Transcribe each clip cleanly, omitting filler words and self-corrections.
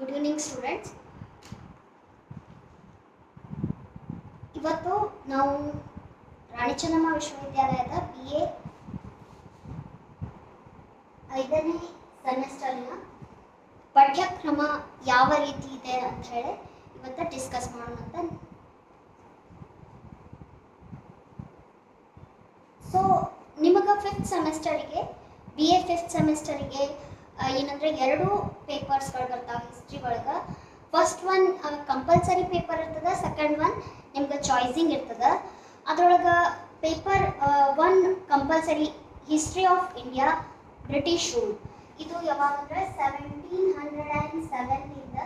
Good evening students. ಇವತ್ತು ನಾವು ರಾಣಿ ಚೆನ್ನಮ್ಮ ವಿಶ್ವವಿದ್ಯಾಲಯದ BA 5ನೇ ಸೆಮಿಸ್ಟರ್ನ ಪಠ್ಯಕ್ರಮ ಯಾವ ರೀತಿ ಇದೆ ಅಂತ ಹೇಳಿ ಇವತ್ತು ಡಿಸ್ಕಸ್ ಮಾಡೋಣ ಅಂತ. ಸೊ ನಿಮಗೆ 5th ಸೆಮಿಸ್ಟರಿಗೆ BA 5th ಸೆಮಿಸ್ಟರಿಗೆ ಏನಂದ್ರೆ 2 ಪೇಪರ್ಸ್ಗಳು ಬರ್ತಾವೆ ಹಿಸ್ಟ್ರಿ ಒಳಗೆ. ಫಸ್ಟ್ ಒನ್ ಕಂಪಲ್ಸರಿ ಪೇಪರ್ ಇರ್ತದೆ, ಸೆಕೆಂಡ್ ಒನ್ ನಿಮ್ಗೆ ಚಾಯ್ಸಿಂಗ್ ಇರ್ತದೆ. ಅದರೊಳಗೆ paper 1 compulsory history of India British rule. ಇದು ಯಾವಾಗಂದ್ರೆ 1707 ಇಂದ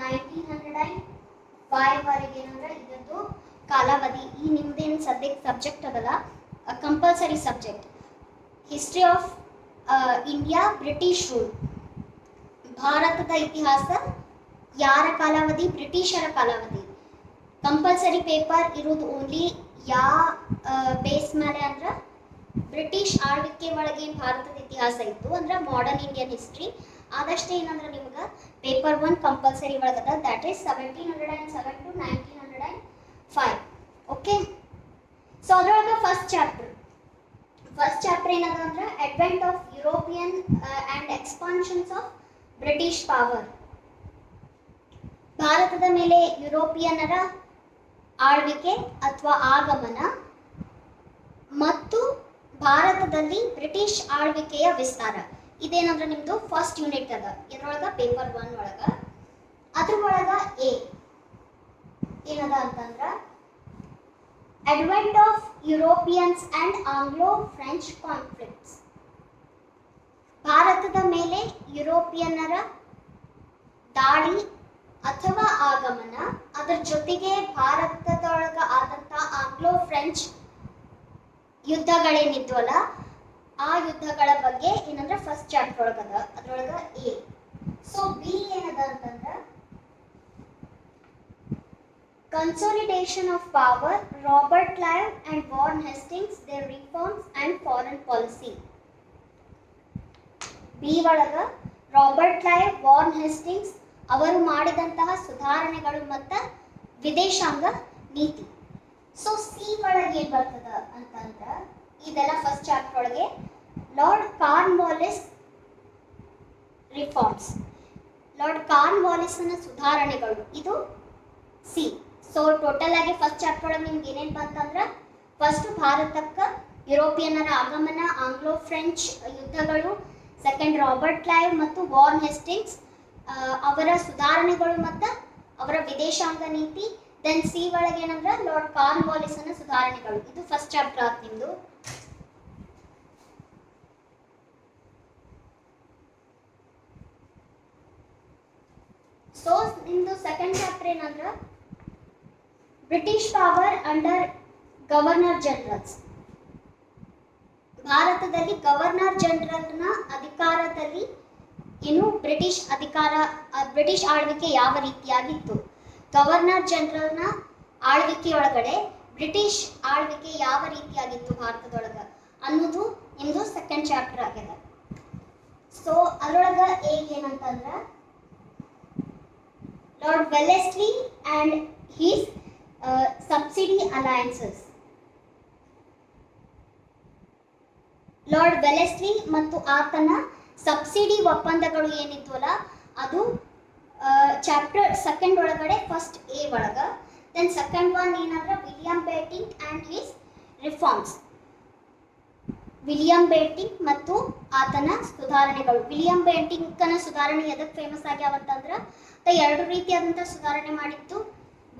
1905 ವರೆಗೆ ಏನಂದ್ರೆ ಇದರದ್ದು ಕಾಲಾವಧಿ. ಈ ನಿಮ್ದೇನು ಸದ್ಯಕ್ಕೆ ಸಬ್ಜೆಕ್ಟ್ ಅದಲ್ಲ, compulsory subject history of India British rule. ಭಾರತದ ಇತಿಹಾಸ ಯಾರ ಕಾಲಾವಧಿ? ಬ್ರಿಟಿಷರ ಕಾಲಾವಧಿ. ಕಂಪಲ್ಸರಿ ಪೇಪರ್ ಇರೋದು ಓನ್ಲಿ ಬೇಸ್ ಮೇಲೆ ಅಂದ್ರೆ ಬ್ರಿಟಿಷ್ ಆಳ್ವಿಕೆ ಒಳಗೆ ಭಾರತದ ಇತಿಹಾಸ ಇತ್ತು ಅಂದ್ರೆ ಮಾಡರ್ನ್ ಇಂಡಿಯನ್ ಹಿಸ್ಟ್ರಿ. ಆದಷ್ಟೇ ಏನಂದ್ರೆ ನಿಮ್ಗೆ ಪೇಪರ್ 1 ಕಂಪಲ್ಸರಿ ಒಳಗದ, that is 1707 to 1905. Okay, so ಅದರೊಳಗೆ ಫಸ್ಟ್ ಚಾಪ್ಟರ್ ಏನದ ಅಂದ್ರೆ advent of European and expansions of British power. ಭಾರತದ ಮೇಲೆ ಯುರೋಪಿಯನ್ನರ ಆಳ್ವಿಕೆ ಅಥವಾ ಆಗಮನ ಮತ್ತು ಭಾರತದಲ್ಲಿ ಬ್ರಿಟಿಷ್ ಆಳ್ವಿಕೆಯ ವಿಸ್ತಾರ. ಇದೇನಂದ್ರೆ ನಿಮ್ದು ಫಸ್ಟ್ ಯೂನಿಟ್ ಅದ ಇದರೊಳಗ ಪೇಪರ್ 1 ಒಳಗ. ಅದ್ರೊಳಗ ಎ ಏನದ ಅಂತಂದ್ರ advent of Europeans and Anglo French conflicts. ಭಾರತದ ಮೇಲೆ ಯುರೋಪಿಯನ್ನರ ದಾಳಿ ಅಥವಾ ಆಗಮನ, ಅದರ ಜೊತೆಗೆ ಭಾರತದೊಳಗ ಆದಂತ ಆಂಗ್ಲೋ ಫ್ರೆಂಚ್ ಯುದ್ಧಗಳೇನಿದ್ವಲ್ಲ ಆ ಯುದ್ಧಗಳ ಬಗ್ಗೆ ಏನಂದ್ರೆ ಫಸ್ಟ್ ಚಾಪ್ಟರ್ ಒಳಗದ, ಅದ್ರೊಳಗ ಎ. ಸೊ ಬಿ ಏನದ ಅಂತಂದ್ರ consolidation of power, Robert Clive and Warren Hastings, their reforms and foreign policy. B ಒಳಗ ರಾಬರ್ಟ್ ಕ್ಲೈವ್, ವಾರ್ನ್ ಹೇಸ್ಟಿಂಗ್ಸ್ ಅವರು ಮಾಡಿದಂತಹ ಸುಧಾರಣೆಗಳು ಮತ್ತು ವಿದೇಶಾಂಗ ನೀತಿ. ಸೊ ಸಿ ಒಳಗೆ ಏನ್ ಬರ್ತದ ಅಂತಂದ್ರ ಇದೆಲ್ಲ ಫಸ್ಟ್ ಚಾಪ್ಟರ್ ಒಳಗೆ ಲಾರ್ಡ್ ಕಾರ್ನ್ವಾಲಿಸ್ ರಿಫಾರ್ಮ್ಸ್, ಲಾರ್ಡ್ ಕಾರ್ನ್ವಾಲಿಸ್ನ ಸುಧಾರಣೆಗಳು, ಇದು ಸಿ. ಸೊ ಟೋಟಲ್ ಆಗಿ ಫಸ್ಟ್ ಚಾಪ್ಟರ್ ಒಳಗೆ ನಿಮ್ಗೆ ಏನೇನು ಬಂತಂದ್ರೆ ಫಸ್ಟ್ ಭಾರತಕ್ಕೆ ಯುರೋಪಿಯನ್ನರ ಆಗಮನ, ಆಂಗ್ಲೋ ಫ್ರೆಂಚ್ ಯುದ್ಧಗಳು, ಸೆಕೆಂಡ್ ರಾಬರ್ಟ್ ಕ್ಲೈವ್ ಮತ್ತು ವಾರ್ನ್ ಹೇಸ್ಟಿಂಗ್ಸ್ ಅವರ ಸುಧಾರಣೆಗಳು ಮತ್ತು ಅವರ ವಿದೇಶಾಂಗ ನೀತಿ. ದೆನ್ ಸಿ ಒಳಗೆ ಏನಂದ್ರೆ ಲಾರ್ಡ್ ಕಾರ್ನ್ವಾಲಿಸ್ನ ಸುಧಾರಣೆಗಳು. ಇದು ಫಸ್ಟ್ ಚಾಪ್ಟರ್ ಆಯ್ತು ನಿಮ್ದು. ಸೊ ನಿಮ್ದು ಸೆಕೆಂಡ್ ಚಾಪ್ಟರ್ ಏನಂದ್ರೆ British power under governor generals. ಭಾರತದಲ್ಲಿ ಗವರ್ನರ್ ಜನರಲ್ನ ಅಧಿಕಾರದಲ್ಲಿ ಏನು ಬ್ರಿಟಿಷ್ ಆಳ್ವಿಕೆ ಯಾವ ರೀತಿಯಾಗಿತ್ತು, ಗವರ್ನರ್ ಜನರಲ್ನ ಆಳ್ವಿಕೆಯೊಳಗಡೆ ಬ್ರಿಟಿಷ್ ಆಳ್ವಿಕೆ ಯಾವ ರೀತಿಯಾಗಿತ್ತು ಭಾರತದೊಳಗ ಅನ್ನೋದು ನಿಮ್ದು ಸೆಕೆಂಡ್ ಚಾಪ್ಟರ್ ಆಗಿದೆ. ಸೊ ಅದರೊಳಗ ಏನಂತಂದ್ರ Lord Wellesley and his subsidy alliances. Lord Wellesley ಮತ್ತು ಆತನ ಸಬ್ಸಿಡಿ ಒಪ್ಪಂದಗಳು ಏನಿದ್ವಲ್ಲ ಅದು ಚಾಪ್ಟರ್ ಸೆಕೆಂಡ್ ಒಳಗಡೆ ಫಸ್ಟ್ ಎ ಒಳಗ. ದೆನ್ ಸೆಕೆಂಡ್ ಒನ್ ಏನಂದ್ರೆ William Bentinck and his reforms. William Bentinck ಮತ್ತು ಆತನ ಸುಧಾರಣೆಗಳು. ವಿಲಿಯಂ ಬೇಟಿಂಗ್ನ ಸುಧಾರಣೆ ಎದಕ್ಕೆ ಫೇಮಸ್ ಆಗ್ಯಾವಂತಂದ್ರೆ ಎರಡು ರೀತಿಯಾದಂಥ ಸುಧಾರಣೆ ಮಾಡಿದ್ದು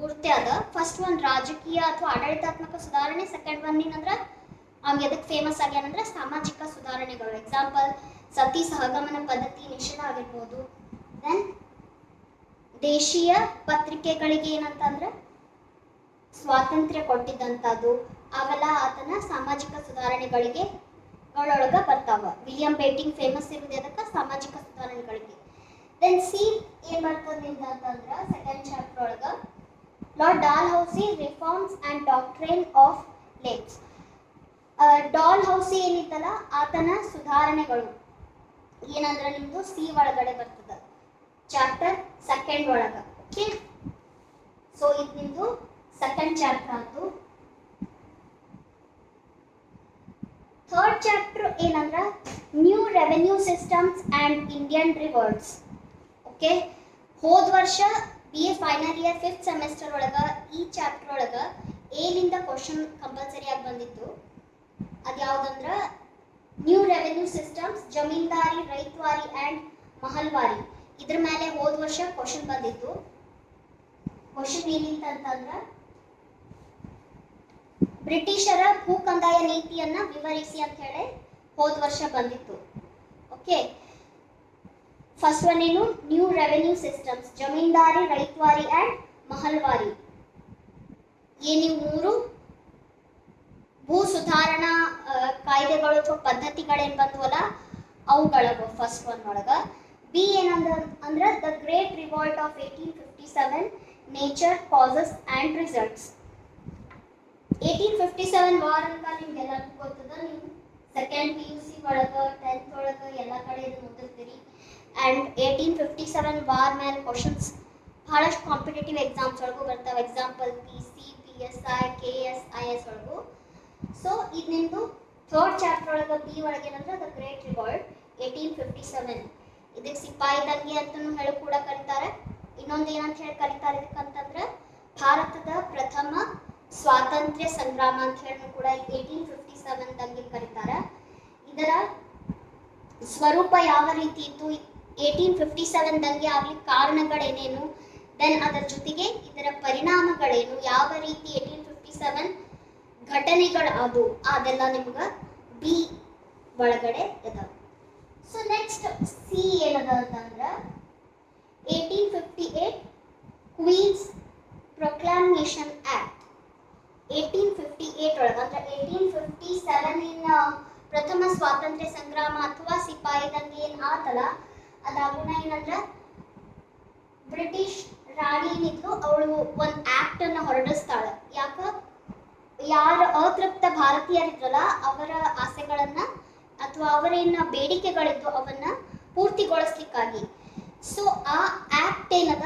ಗುರ್ತೆ ಅದ. ಫಸ್ಟ್ ಒನ್ ರಾಜಕೀಯ ಅಥವಾ ಆಡಳಿತಾತ್ಮಕ ಸುಧಾರಣೆ, ಸೆಕೆಂಡ್ ಒನ್ ಏನಂದ್ರೆ ಅವ್ನು ಎದಕ್ಕೆ ಫೇಮಸ್ ಆಗ್ಯಾನಂದ್ರೆ ಸಾಮಾಜಿಕ ಸುಧಾರಣೆಗಳು. ಎಕ್ಸಾಂಪಲ್ ಸತಿ ಸಹಗಮನ ಪದ್ಧತಿ ನಿಷೇಧ ಆಗಿರ್ಬೋದು. ದೆನ್ ದೇಶೀಯ ಪತ್ರಿಕೆಗಳಿಗೆ ಏನಂತಂದ್ರೆ ಸ್ವಾತಂತ್ರ್ಯ ಕೊಟ್ಟಿದ್ದಂಥದ್ದು, ಅವೆಲ್ಲ ಆತನ ಸಾಮಾಜಿಕ ಸುಧಾರಣೆಗಳಿಗೆ ಒಳಗ ಬರ್ತಾವ. ವಿಲಿಯಂ ಬೇಟಿಂಗ್ ಫೇಮಸ್ ಇರೋದು ಅದಕ್ಕೆ ಸಾಮಾಜಿಕ ಸುಧಾರಣೆಗಳಿಗೆ. ದೆನ್ ಸಿ ಏನ್ ಬರ್ತದೆ ಅಂತಂದ್ರೆ ಸೆಕೆಂಡ್ ಚಾಪ್ಟರ್ ಒಳಗ Lord Dalhousie reforms and doctrine of lapse. Dalhousie ಏನಿತ್ತಲ್ಲ ಆತನ ಸುಧಾರಣೆಗಳು ಏನಂದ್ರೆ ನಿಮ್ದು ಸಿ ಒಳಗಡೆ ಬರ್ತದೆ. ಚಾಪ್ಟರ್ ಸೆಕೆಂಡ್ ಒಳಗ. ಓಕೆ, ಸೊ ಇದು ನಿಮ್ದು ಸೆಕೆಂಡ್ ಚಾಪ್ಟರ್ ಆಯ್ತು. ಥರ್ಡ್ ಚಾಪ್ಟರ್ ಏನಂದ್ರ new revenue systems and Indian rivers. Okay, ಹೋದ ವರ್ಷ B A final year 5th semester ಒಳಗ ಈ ಚಾಪ್ಟರ್ ಒಳಗ ಏಲಿಂದ ಕ್ವಶನ್ ಕಂಪಲ್ಸರಿ ಆಗಿ ಬಂದಿತ್ತು. ಅದ್ಯಾವುದಂದ್ರ new revenue systems, zamindari, ryotwari and mahalwari. ಇದ್ರ ಮೇಲೆ ಹೋದ ವರ್ಷ ಕ್ವಶನ್ ಬಂದಿತ್ತು. ಕ್ವಶನ್ ಏನಿತ್ತು ಅಂತಂದ್ರ ಬ್ರಿಟಿಷರ ಭೂ ಕಂದಾಯ ನೀತಿಯನ್ನ ವಿವರಿಸಿ ಅಂತ ಹೇಳಿ ಹೋದ ವರ್ಷ ಬಂದಿತ್ತು. ಓಕೆ, ಫಸ್ಟ್ ಒನ್ ಏನು new revenue systems, zamindari, ryotwari and mahalwari. ನೀವು ಮೂರು ಭೂ ಸುಧಾರಣಾ ಕಾಯ್ದೆಗಳು ಅಥವಾ ಪದ್ಧತಿಗಳೇನು ಬಂದವಲ್ಲ ಅವುಗಳವ ಫಸ್ಟ್ ಒನ್ ಒಳಗ. ಬಿ ಏನಂದ್ರ ಅಂದ್ರೆ the great revolt of 1857 nature, causes and results. 1857 war ಅಂತ ನಿಮ್ಗೆಲ್ಲರಿಗೂ ಗೊತ್ತದ. ನೀವು ಸೆಕೆಂಡ್ PUC ಒಳಗ 10th ಒಳಗ ಎಲ್ಲ ಕಡೆ ಇದು ಓದಿರ್ತೀರಿ. ಅಂಡ್ 1857 ವಾರ್ ಮೇಲೆ ಕ್ವಶನ್ಸ್ ಬಹಳಷ್ಟು ಕಾಂಪಿಟೇಟಿವ್ ಎಕ್ಸಾಮ್ಸ್ ಒಳಗೂ ಬರ್ತಾವೆ. Example PC, PSI, KS, IS ಒಳಗೂ. ಸೊ ಇದು ನಿಮ್ದು ಥರ್ಡ್ ಚಾಪ್ಟರ್ ಒಳಗ ಬಿ ಒಳಗೆ ಏನಂದ್ರೆ ದ ಗ್ರೇಟ್ ರಿವಾಲ್ಟ್ 1857. ಇದಕ್ಕೆ ಸಿಪಾಯಿ ದಂಗೆ ಅಂತಲೂ ಹೇಳಿ ಕೂಡ ಕರೀತಾರೆ. ಇನ್ನೊಂದು ಏನಂತ ಹೇಳಿ ಕರೀತಾರೆ ಇದಕ್ಕಂತಂದ್ರೆ ಭಾರತದ ಪ್ರಥಮ ಸ್ವಾತಂತ್ರ್ಯ ಸಂಗ್ರಾಮ ಅಂತ ಹೇಳಿ ಕೂಡ 1857 ದಂಗೆ ಕರೀತಾರೆ. ಇದರ ಸ್ವರೂಪ ಯಾವ ರೀತಿ ಇತ್ತು, 1857 ದಂಗೆ ಆಗ್ಲಿಕ್ಕೆ ಕಾರಣಗಳೇನೇನು, ದೆನ್ ಅದರ ಜೊತೆಗೆ ಇದರ ಪರಿಣಾಮಗಳೇನು, ಯಾವ ರೀತಿ 1857 ಘಟನೆಗಳು ಅದು ಅದೆಲ್ಲ ನಿಮ್ಗೆ ಬಿ ಒಳಗಡೆ ಇದಾವೆ. ಸೊ ನೆಕ್ಸ್ಟ್ ಸಿ ಏನದ ಅಂತಂದ್ರೆ 1858 ಕ್ವೀನ್ಸ್ ಪ್ರೊಕ್ಲಾಮೇಷನ್ ಆಕ್ಟ್. 1858 ಒಳಗೆ ಅಂದ್ರೆ 1857 ಪ್ರಥಮ ಸ್ವಾತಂತ್ರ್ಯ ಸಂಗ್ರಾಮ ಅಥವಾ ಸಿಪಾಯಿ ದಂಗೆ ಏನ್ ಆತಲ್ಲ ಅದಾಗುಣ ಏನಂದ್ರೆ ಬ್ರಿಟಿಷ್ ರಾಣಿ ಏನಿದ್ಲು ಅವಳು ಒಂದು ಆಕ್ಟ್ ಅನ್ನ ಹೊರಡಿಸ್ತಾಳ. ಯಾರು ಅತೃಪ್ತ ಭಾರತೀಯರಿದ್ರಲ್ಲ ಅವರ ಆಸೆಗಳನ್ನ ಅಥವಾ ಅವರೇನ ಬೇಡಿಕೆಗಳಿದ್ದು ಅವನ್ನ ಪೂರ್ತಿಗೊಳಿಸ್ಲಿಕ್ಕಾಗಿ. ಸೊ ಆ ಆಕ್ಟ್ ಏನದ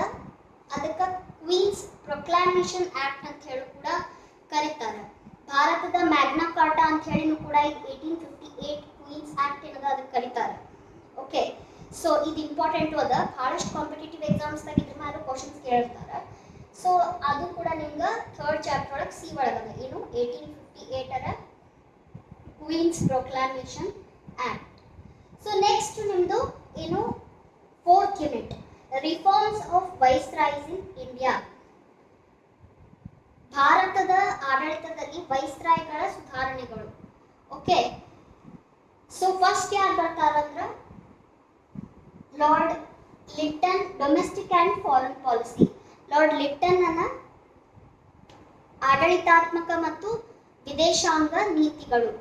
ಅದಕ್ಕೆ ಕ್ವೀನ್ಸ್ ಪ್ರೊಕ್ಲಾಮೇಷನ್ ಆಕ್ಟ್ ಅಂತ ಹೇಳಿ ಕೂಡ ಕರೀತಾರೆ. ಭಾರತದ ಮ್ಯಾಗ್ನಾ ಕಾರ್ಟಾ ಅಂತ ಹೇಳಿನೂ ಕೂಡ 1858 ಕ್ವೀನ್ಸ್ ಆಕ್ಟ್ ಏನದ ಅದಕ್ಕೆ ಕರೀತಾರೆ. ಓಕೆ, ಸೊ ಇದು ಇಂಪಾರ್ಟೆಂಟ್ ಅದ. ಬಹಳಷ್ಟು ಕಾಂಪಿಟೇಟಿವ್ ಎಕ್ಸಾಮ್ಸ್ದಾಗ ಇದ್ರ ಮೇಲೆ ಕ್ವಶನ್ಸ್ ಕೇಳ್ತಾರೆ. ಸೊ ಅದು ಕೂಡ ನಿಮ್ಗೆ ಥರ್ಡ್ ಚಾಪ್ಟರ್ ಒಳಗೆ ಸಿ ಒಳಗದ. ಏನು 1858 queen's proclamation act. So next ನಿಮ್ದು ಏನು fourth unit reforms of viceroys in India. ಭಾರತದ ಆಡಳಿತದಲ್ಲಿ ವೈಸ್ರಾಯ್ಗಳ ಸುಧಾರಣೆಗಳು. ಓಕೆ, ಸೊ ಫಸ್ಟ್ ಯಾರು ಬರ್ತಾರಂದ್ರ Lord Lytton, domestic and foreign policy. Lord Lytton ಅನ್ನ ಆಡಳಿತಾತ್ಮಕ ಮತ್ತು ವಿದೇಶಾಂಗ ನೀತಿಗಳು.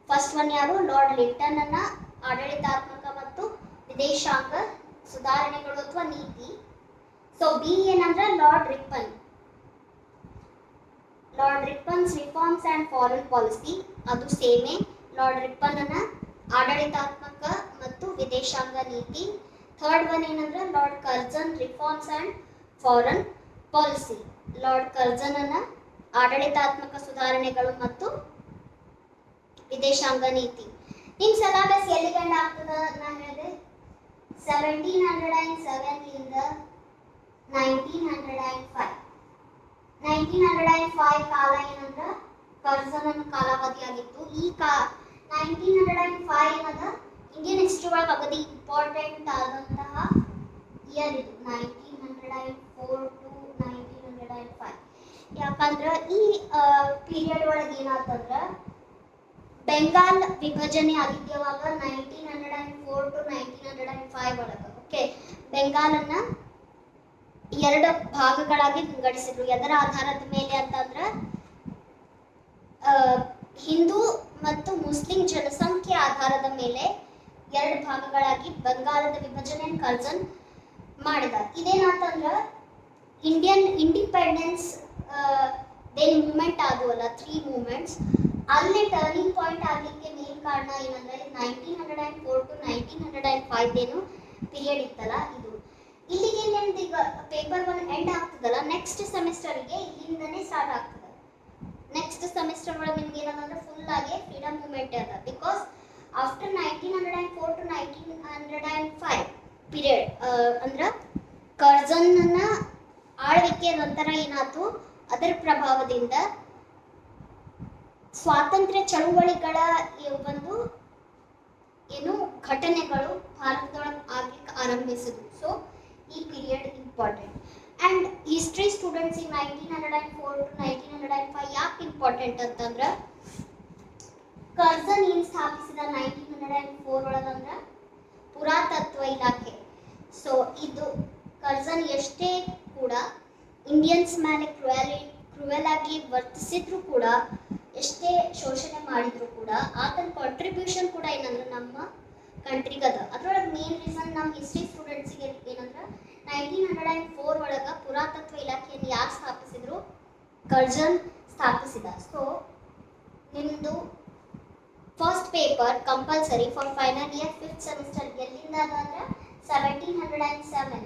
ಫಸ್ಟ್ ಒನ್ ಯಾರು ಲಾರ್ಡ್ ಲಿಟ್ಟನ್ ಅನ್ನ ಆಡಳಿತಾತ್ಮಕ ಮತ್ತು ವಿದೇಶಾಂಗ ಸುಧಾರಣೆಗಳು ಅಥವಾ ನೀತಿ. ಸೊ ಬಿ ಏನಂದ್ರೆ Lord Ripon, Lord Ripon's reforms and foreign policy. ಅದು ಸೇಮೆ. ಲಾರ್ಡ್ ರಿಪ್ಪನ್ ಅನ್ನ ಆಡಳಿತಾತ್ಮಕ ಮತ್ತು ವಿದೇಶಾಂಗ ನೀತಿ. ಥರ್ಡ್ ಒನ್ ಏನಂದ್ರೆ lord Curzon reforms and foreign policy. Lord Curzon ಅನ್ನ ಆಡಳಿತಾತ್ಮಕ ಸುಧಾರಣೆಗಳು ಮತ್ತು ವಿದೇಶಾಂಗ ನೀತಿ. ನಿಮ್ ಸಿಲೆಬಸ್ ಎಲ್ಲಿಗಂಡ ಆಗ್ತದ ನಾನು ಹೇಳಿದೆ 1707 ಲಿಂದ 1905. 1905 ಕಾಲ ಏನಂದ್ರ ಕರ್ಜನ್ ಕಾಲಾವಧಿ ಆಗಿತ್ತು. ಈ 1905 ಏನದ ಇಂಡಿಯನ್ ಹಿಸ್ಟ್ರಿ ಒಳಗೆ ಅಗದಿ ಇಂಪಾರ್ಟೆಂಟ್ ಆದಂತಹ ಇಯರ್ ಇದು 1904 to 1905. ಯಾಕಂದ್ರೆ ಈ ಪೀರಿಯಡ್ ಒಳಗೆ ಏನಾತಂದ್ರ ಬೆಂಗಾಲ್ ವಿಭಜನೆ ಆಗಿದ್ಯವಾಗ 1904 to 1905 ಒಳಗೆ. ಓಕೆ, ಬೆಂಗಾಲನ್ನ ಎರಡು ಭಾಗಗಳಾಗಿ ವಿಂಗಡಿಸಿದ್ರು. ಎದರ ಆಧಾರದ ಮೇಲೆ ಅಂತಂದ್ರೆ ಹಿಂದೂ ಮತ್ತು ಮುಸ್ಲಿಂ ಜನಸಂಖ್ಯೆ ಆಧಾರದ ಮೇಲೆ ಎರಡು ಭಾಗಗಳಾಗಿ ಬಂಗಾಳದ ವಿಭಜನೆ ಕರ್ಜನ್ ಮಾಡಿದ. ಇದೇನಾತಂದ್ರ ಇಂಡಿಯನ್ ಇಂಡಿಪೆಂಡೆನ್ಸ್ ದೇನ್ ಮೂವ್ಮೆಂಟ್ ಆದವಲ್ಲ 3 ಮೂವ್ಮೆಂಟ್ಸ್, ಅಲ್ಲಿ ಟರ್ನಿಂಗ್ ಪಾಯಿಂಟ್ ಆಗಲಿಕ್ಕೆ ಮೇನ್ ಕಾರಣ ಏನಂದ್ರೆ 1904 to 1905 ಏನು ಪೀರಿಯಡ್ ಇತ್ತಲ್ಲ ಇದು. ಇಲ್ಲಿಗೆ ನಿಮ್ದು ಈಗ ಪೇಪರ್ 1 ಎಂಡ್ ಆಗ್ತದಲ್ಲ, ನೆಕ್ಸ್ಟ್ ಸೆಮಿಸ್ಟರ್ಗೆ ಇಲ್ಲಿಂದನೇ ಸ್ಟಾರ್ಟ್ ಆಗ್ತದೆ. ನೆಕ್ಸ್ಟ್ ಸೆಮಿಸ್ಟರ್ ಒಳಗೆ ನಿಮ್ಗೆ ಏನಂದ್ರೆ ಫುಲ್ ಆಗಿ ಫ್ರೀಡಮ್ ಮೂವ್ಮೆಂಟ್ ಅದ. ಬಿಕಾಸ್ ಆಫ್ಟರ್ 1904 to 1905 ಪೀರಿಯಡ್ ಅಂದ್ರೆ ಕರ್ಜನ್ನ ಆಳ್ವಿಕೆ ನಂತರ ಏನಾಯ್ತು, ಅದರ ಪ್ರಭಾವದಿಂದ ಸ್ವಾತಂತ್ರ್ಯ ಚಳುವಳಿಗಳ ಒಂದು ಏನು ಘಟನೆಗಳು ಭಾರತದೊಳಗೆ ಆಗ್ಲಿಕ್ಕೆ ಆರಂಭಿಸಿದ್ವು. ಸೊ ಈ period important. And history students ಈ 1904 to 1905 ಯಾಕೆ ಇಂಪಾರ್ಟೆಂಟ್ ಅಂತಂದ್ರೆ, ಕರ್ಜನ್ ಏನು ಸ್ಥಾಪಿಸಿದ 1904 ಒಳಗಂದ್ರೆ ಪುರಾತತ್ವ ಇಲಾಖೆ. ಸೊ ಇದು ಕರ್ಜನ್ ಎಷ್ಟೇ ಕೂಡ ಇಂಡಿಯನ್ಸ್ ಮೇಲೆ ಕ್ರೂಯಲ್ ಆಗಿ ವರ್ತಿಸಿದ್ರು ಕೂಡ, ಎಷ್ಟೇ ಶೋಷಣೆ ಮಾಡಿದ್ರು ಕೂಡ, ಆತನ ಕಾಂಟ್ರಿಬ್ಯೂಷನ್ ಕೂಡ ಏನಂದ್ರೆ ನಮ್ಮ ಕಂಟ್ರಿಗೆ ಅದ. ಅದ್ರೊಳಗೆ ಮೇನ್ ರೀಸನ್ ನಮ್ಮ ಹಿಸ್ಟ್ರಿ ಸ್ಟೂಡೆಂಟ್ಸ್ಗೆ ಏನಂದ್ರೆ 1904 ಒಳಗೆ ಪುರಾತತ್ವ ಇಲಾಖೆಯನ್ನು ಯಾರು ಸ್ಥಾಪಿಸಿದ್ರು, ಕರ್ಜನ್ ಸ್ಥಾಪಿಸಿದ. ಸೊ ನಿಮ್ಮದು first paper compulsory for final year 5th semester ಎಲ್ಲಿಂದ ಅಂದ್ರೆ 1707.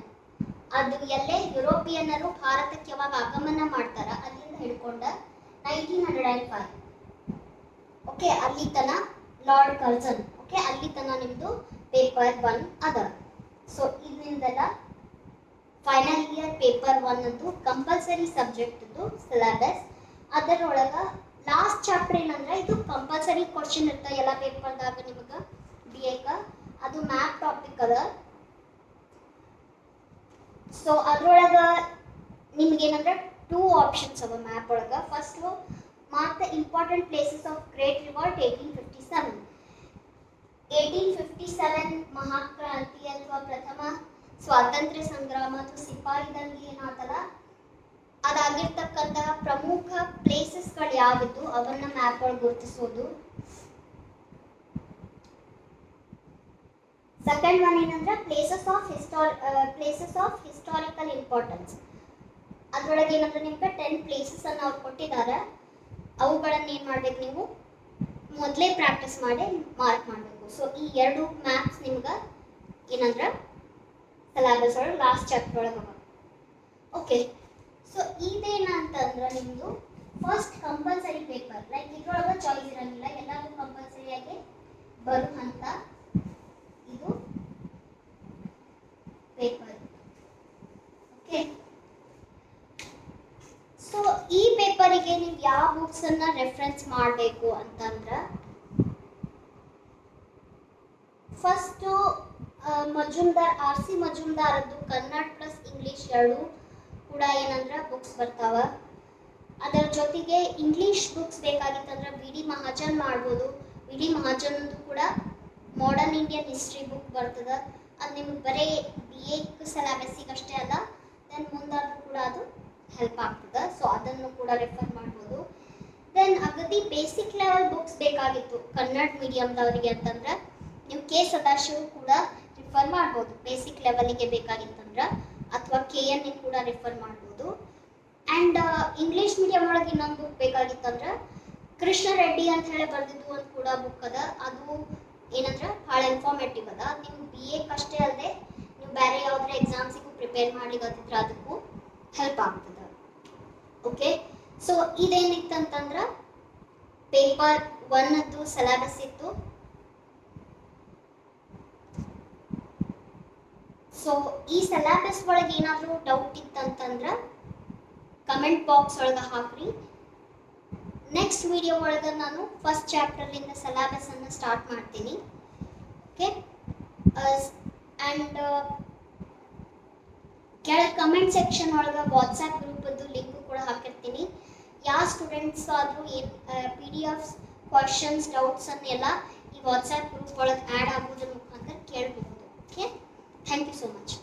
ಅದು ಎಲ್ಲೇ ಯುರೋಪಿಯನ್ನರು ಭಾರತಕ್ಕೆ ಯಾವಾಗ ಆಗಮನ ಮಾಡ್ತಾರ ಅಲ್ಲಿಂದ ಹಿಡ್ಕೊಂಡ 1905. ಓಕೆ, ಅಲ್ಲಿ ತನ ಲಾರ್ಡ್ ಕರ್ಜನ್. ಓಕೆ, ಅಲ್ಲಿ ತನ ನಿಮ್ಮದು ಪೇಪರ್ 1 ಅದ. ಸೊ ಇದರಿಂದೆಲ್ಲ ಫೈನಲ್ ಇಯರ್ ಪೇಪರ್ 1 ಅಂತೂ ಕಂಪಲ್ಸರಿ ಸಬ್ಜೆಕ್ಟ್ ಸಿಲೆಬಸ್. ಅದರೊಳಗೆ ಲಾಸ್ಟ್ ಚಾಪ್ಟರ್ ಏನಂದ್ರೆ ಇದು ಕಂಪಲ್ಸರಿ ಕ್ವಶನ್ ಇರ್ತದೆ ಎಲ್ಲ ಪೇಪರ್ದಾಗ ನಿಮಗೆ BA ಅದು ಮ್ಯಾಪ್ ಟಾಪಿಕ್ ಅದ. ಸೊ ಅದ್ರೊಳಗೆ ನಿಮ್ಗೇನಂದ್ರೆ 2 ಆಪ್ಷನ್ಸ್ ಅವ ಮ್ಯಾಪ್ ಒಳಗೆ. First mark the important places of great revolt 1857. 1857 ಮಹಾಕ್ರಾಂತಿ ಅಥವಾ ಪ್ರಥಮ ಸ್ವಾತಂತ್ರ್ಯ ಸಂಗ್ರಾಮ ಅಥವಾ ಸಿಪಾಯಿ ದಂಗೆ ಏನಾತಲ್ಲ, ಅದಾಗಿರ್ತಕ್ಕಂತಹ ಪ್ರಮುಖ ಪ್ಲೇಸಸ್ಗಳು ಯಾವಿದ್ದು ಅವನ್ನ ಮ್ಯಾಪ್ ಒಳಗೆ ಗುರುತಿಸೋದು. ಸೆಕೆಂಡ್ ಒನ್ ಏನಂದ್ರೆ ಪ್ಲೇಸಸ್ ಆಫ್ ಹಿಸ್ಟಾರಿಕಲ್ ಇಂಪಾರ್ಟೆನ್ಸ್. ಅದ್ರೊಳಗೆ ಏನಂದ್ರೆ ನಿಮ್ಗೆ 10 ಪ್ಲೇಸಸ್ ಅನ್ನು ಅವ್ರು ಕೊಟ್ಟಿದ್ದಾರೆ. ಅವುಗಳನ್ನ ಏನು ಮಾಡ್ಬೇಕು, ನೀವು ಮೊದಲೇ ಪ್ರಾಕ್ಟೀಸ್ ಮಾಡಿ ಮಾರ್ಕ್ ಮಾಡಬೇಕು. ಸೊ ಈ 2 ಮ್ಯಾಪ್ಸ್ ನಿಮ್ಗೆ ಏನಂದ್ರೆ ಸಿಲೆಬಸ್ ಒಳಗೆ ಲಾಸ್ಟ್ ಚಾಪ್ಟರ್ ಒಳಗೆ ಅವ. ಓಕೆ, ಸೊ ಇದೇನಂತಂದ್ರೆ ನಿಮ್ಮದು ಫಸ್ಟ್ ಕಂಪಲ್ಸರಿ ಪೇಪರ್. ಲೈಕ್ ಇದ್ರೊಳಗೆ ಚಾಯ್ಸ್ ಇರಂಗಿಲ್ಲ, ಎಲ್ಲರೂ ಕಂಪಲ್ಸರಿಯಾಗಿ ಬರುವಂತ ಇದು ಪೇಪರ್. ಓಕೆ, ಸೊ ಈ ಪೇಪರಿಗೆ ನೀವು ಯಾವ ಬುಕ್ಸ್ ಅನ್ನ ರೆಫರೆನ್ಸ್ ಮಾಡಬೇಕು ಅಂತಂದ್ರೆ, ಫಸ್ಟ್ ಮಜುಮ್ದಾರ್ RC ಮಜುಮ್ದಾರದ್ದು ಕನ್ನಡ ಪ್ಲಸ್ ಇಂಗ್ಲಿಷ್ 2 ಕೂಡ ಏನಂದ್ರೆ ಬುಕ್ಸ್ ಬರ್ತಾವ. ಅದರ ಜೊತೆಗೆ ಇಂಗ್ಲಿಷ್ ಬುಕ್ಸ್ ಬೇಕಾಗಿತ್ತಂದ್ರೆ BD ಮಹಾಜನ್ ಮಾಡ್ಬೋದು. BD ಮಹಾಜನ್ ಕೂಡ ಮಾಡರ್ನ್ ಇಂಡಿಯನ್ ಹಿಸ್ಟ್ರಿ ಬುಕ್ ಬರ್ತದೆ. ಅದು ನಿಮ್ಗೆ ಬರೀ BA ಸಿಲೆಬಸ್ಸಿಗೆ ಅಷ್ಟೇ ಅಲ್ಲ, ದೆನ್ ಮುಂದಾದ್ರೂ ಕೂಡ ಅದು ಹೆಲ್ಪ್ ಆಗ್ತದೆ. ಸೊ ಅದನ್ನು ಕೂಡ ರೆಫರ್ ಮಾಡ್ಬೋದು. ದೆನ್ ಅಗದಿ ಬೇಸಿಕ್ ಲೆವೆಲ್ ಬುಕ್ಸ್ ಬೇಕಾಗಿತ್ತು ಕನ್ನಡ ಮೀಡಿಯಮ್ದವರಿಗೆ ಅಂತಂದ್ರೆ ನೀವು K ಸದಾಶಿವ್ ಕೂಡ ರಿಫರ್ ಮಾಡ್ಬೋದು. ಬೇಸಿಕ್ ಲೆವೆಲಿಗೆ ಬೇಕಾಗಿತ್ತಂದ್ರೆ, ಅಥವಾ KN ಕೂಡ ರಿಫರ್ ಮಾಡ್ಬೋದು. ಆ್ಯಂಡ್ ಇಂಗ್ಲೀಷ್ ಮೀಡಿಯಮ್ ಒಳಗೆ ಇನ್ನೊಂದು ಬುಕ್ ಬೇಕಾಗಿತ್ತಂದ್ರೆ ಕೃಷ್ಣ ರೆಡ್ಡಿ ಅಂತ ಹೇಳಿ ಬರೆದಿದ್ದು ಒಂದು ಕೂಡ ಬುಕ್ ಅದ. ಅದು ಏನಂದ್ರೆ ಭಾಳ ಇನ್ಫಾರ್ಮೇಟಿವ್ ಅದ. ನೀವು BA ಅಷ್ಟೇ ಅಲ್ಲದೆ ನೀವು ಬೇರೆ ಯಾವುದೇ ಎಕ್ಸಾಮ್ಸಿಗೂ ಪ್ರಿಪೇರ್ ಮಾಡಿದ್ರೆ ಅದಕ್ಕೂ ಹೆಲ್ಪ್ ಆಗ್ತದೆ. ಓಕೆ, ಸೊ ಇದೇನಿತ್ತಂತಂದ್ರೆ ಪೇಪರ್ 1 ಸಿಲೆಬಸ್ ಇತ್ತು. ಸೊ ಈ ಸಿಲೆಬಸ್ ಒಳಗೆ ಏನಾದರೂ ಡೌಟ್ ಇತ್ತಂತಂದ್ರೆ ಕಮೆಂಟ್ ಬಾಕ್ಸ್ ಒಳಗೆ ಹಾಕ್ರಿ. ನೆಕ್ಸ್ಟ್ ವಿಡಿಯೋ ಒಳಗೆ ನಾನು ಫಸ್ಟ್ ಚಾಪ್ಟರ್ಲಿಂದ ಸಿಲೆಬಸ್ ಅನ್ನು ಸ್ಟಾರ್ಟ್ ಮಾಡ್ತೀನಿ. ಓಕೆ, ಆ್ಯಂಡ್ ಕೆಳಗೆ ಕಮೆಂಟ್ ಸೆಕ್ಷನ್ ಒಳಗೆ ವಾಟ್ಸಪ್ ಗ್ರೂಪದ್ದು ಲಿಂಕ್ ಕೂಡ ಹಾಕಿರ್ತೀನಿ. ಯಾವ ಸ್ಟೂಡೆಂಟ್ಸ್ ಆದರೂ ಏನು PDF ಕ್ವಶನ್ಸ್ ಡೌಟ್ಸ್ ಅನ್ನೆಲ್ಲ ಈ ವಾಟ್ಸಪ್ ಗ್ರೂಪ್ ಒಳಗೆ ಆ್ಯಡ್ ಆಗೋದ್ರ ಮುಖಾಂತರ ಕೇಳಬಹುದು. Okay, thank you so much.